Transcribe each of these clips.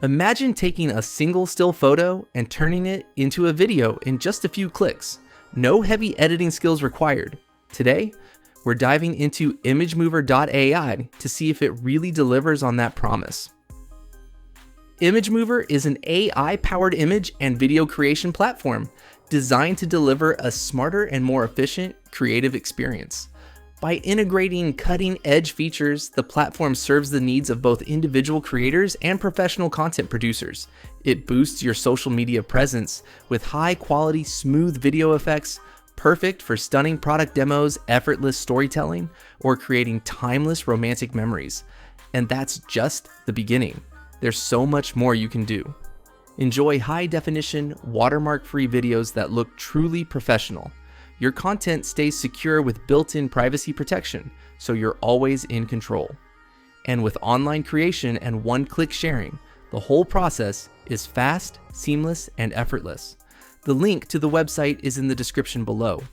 Imagine taking a single still photo and turning it into a video in just a few clicks. No heavy editing skills required. Today, we're diving into ImageMover.ai to see if it really delivers on that promise. ImageMover is an AI-powered image and video creation platform designed to deliver a smarter and more efficient creative experience. By integrating cutting-edge features, the platform serves the needs of both individual creators and professional content producers. It boosts your social media presence with high-quality, smooth video effects, perfect for stunning product demos, effortless storytelling, or creating timeless romantic memories. And that's just the beginning. There's so much more you can do. Enjoy high-definition, watermark-free videos that look truly professional. Your content stays secure with built-in privacy protection, so you're always in control. And with online creation and one-click sharing, the whole process is fast, seamless, and effortless. The link to the website is in the description below,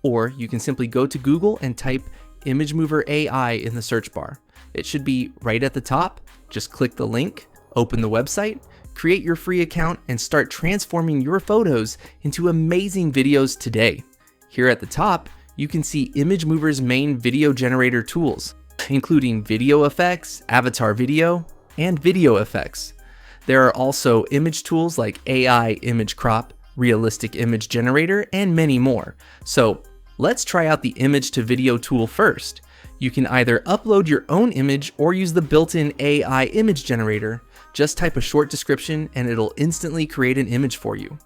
or you can simply go to Google and type ImageMover AI in the search bar. It should be right at the top. Just click the link, open the website, create your free account, and start transforming your photos into amazing videos today. Here at the top, you can see ImageMover's main video generator tools, including video effects, avatar video, and video effects. There are also image tools like AI image crop, realistic image generator, and many more. So let's try out the image to video tool first. You can either upload your own image or use the built-in AI image generator. Just type a short description and it'll instantly create an image for you.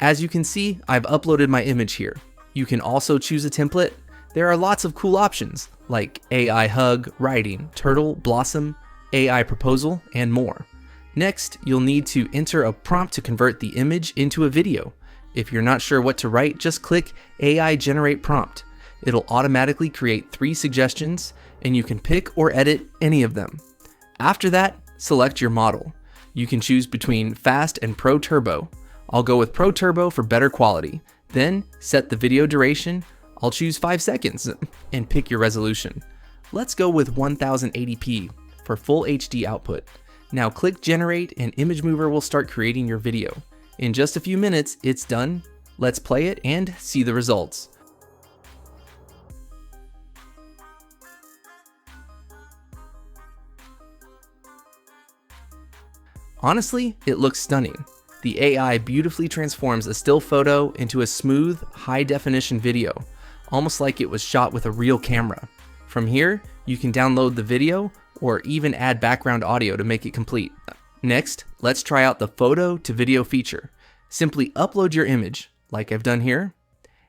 As you can see, I've uploaded my image here. You can also choose a template. There are lots of cool options like AI hug, writing, turtle, blossom, AI proposal, and more. Next, you'll need to enter a prompt to convert the image into a video. If you're not sure what to write, just click AI generate prompt. It'll automatically create 3 suggestions and you can pick or edit any of them. After that, select your model. You can choose between Fast and Pro Turbo. I'll go with Pro Turbo for better quality. Then set the video duration. I'll choose 5 seconds and pick your resolution. Let's go with 1080p for full HD output. Now click generate and ImageMover will start creating your video. In just a few minutes, it's done. Let's play it and see the results. Honestly, it looks stunning. The AI beautifully transforms a still photo into a smooth, high-definition video, almost like it was shot with a real camera. From here, you can download the video or even add background audio to make it complete. Next, let's try out the photo to video feature. Simply upload your image, like I've done here,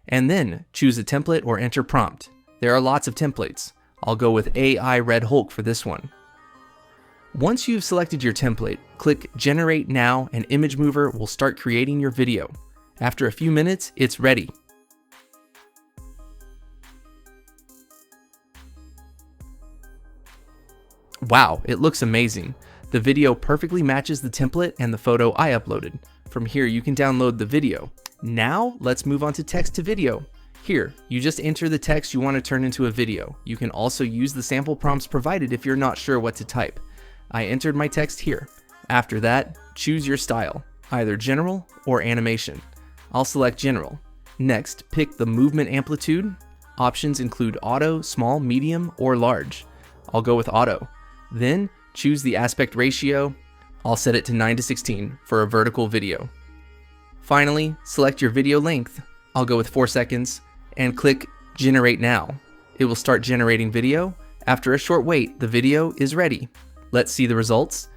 and then choose a template or enter prompt. There are lots of templates. I'll go with AI Red Hulk for this one. Once you've selected your template, click Generate Now and ImageMover will start creating your video. After a few minutes, it's ready. Wow, it looks amazing. The video perfectly matches the template and the photo I uploaded. From here, you can download the video. Now, let's move on to text to video. Here, you just enter the text you want to turn into a video. You can also use the sample prompts provided if you're not sure what to type. I entered my text here. After that, choose your style, either general or animation. I'll select general. Next, pick the movement amplitude. Options include auto, small, medium, or large. I'll go with auto. Then, choose the aspect ratio. I'll set it to 9:16 for a vertical video. Finally, select your video length. I'll go with 4 seconds and click Generate Now. It will start generating video. After a short wait, the video is ready. Let's see the results.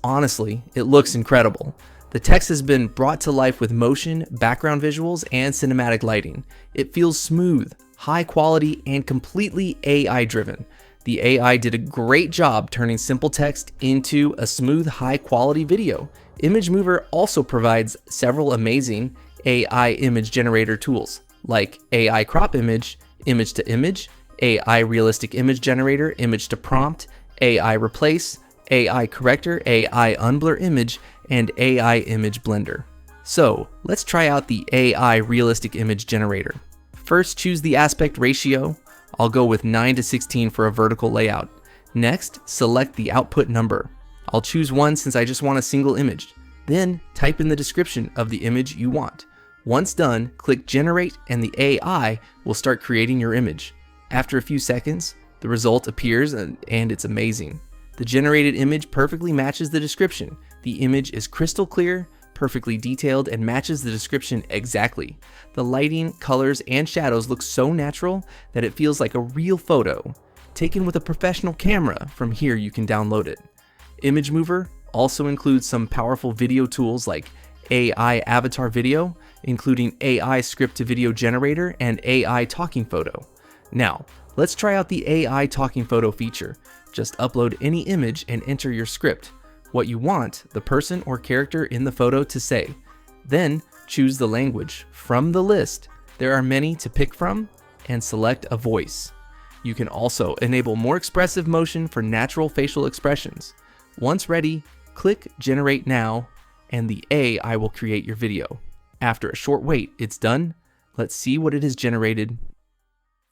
Honestly, it looks incredible. The text has been brought to life with motion, background visuals, and cinematic lighting. It feels smooth, high quality, and completely AI driven. The AI did a great job turning simple text into a smooth, high quality video. ImageMover also provides several amazing AI image generator tools, like AI crop image, image to image, AI realistic image generator, image to prompt, AI replace, AI corrector, AI unblur image, and AI image blender. So let's try out the AI realistic image generator. First, choose the aspect ratio. I'll go with 9 to 16 for a vertical layout. Next, select the output number. I'll choose 1 since I just want a single image. Then, type in the description of the image you want. Once done, click Generate and the AI will start creating your image. After a few seconds, the result appears and it's amazing. The generated image perfectly matches the description. The image is crystal clear, perfectly detailed, and matches the description exactly. The lighting, colors, and shadows look so natural that it feels like a real photo. Taken with a professional camera, from here you can download it. ImageMover also includes some powerful video tools like AI avatar video, including AI script to video generator and AI talking photo. Now, let's try out the AI talking photo feature. Just upload any image and enter your script, what you want the person or character in the photo to say. Then choose the language. From the list, there are many to pick from, and select a voice. You can also enable more expressive motion for natural facial expressions. Once ready, click Generate Now, and the AI will create your video. After a short wait, it's done. Let's see what it has generated.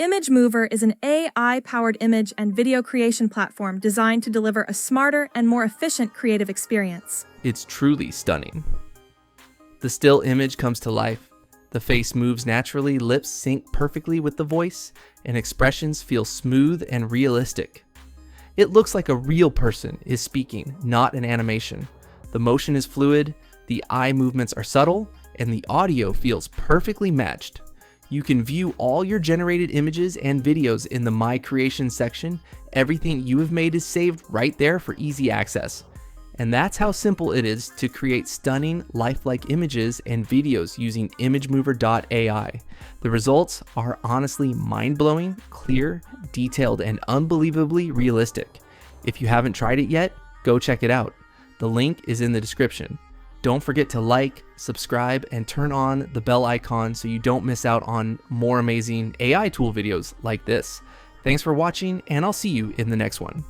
ImageMover is an AI-powered image and video creation platform designed to deliver a smarter and more efficient creative experience. It's truly stunning. The still image comes to life. The face moves naturally, lips sync perfectly with the voice, and expressions feel smooth and realistic. It looks like a real person is speaking, not an animation. The motion is fluid, the eye movements are subtle, and the audio feels perfectly matched. You can view all your generated images and videos in the My Creation section. Everything you have made is saved right there for easy access. And that's how simple it is to create stunning, lifelike images and videos using ImageMover.ai. The results are honestly mind-blowing, clear, detailed, and unbelievably realistic. If you haven't tried it yet, go check it out. The link is in the description. Don't forget to like, subscribe, and turn on the bell icon so you don't miss out on more amazing AI tool videos like this. Thanks for watching, and I'll see you in the next one.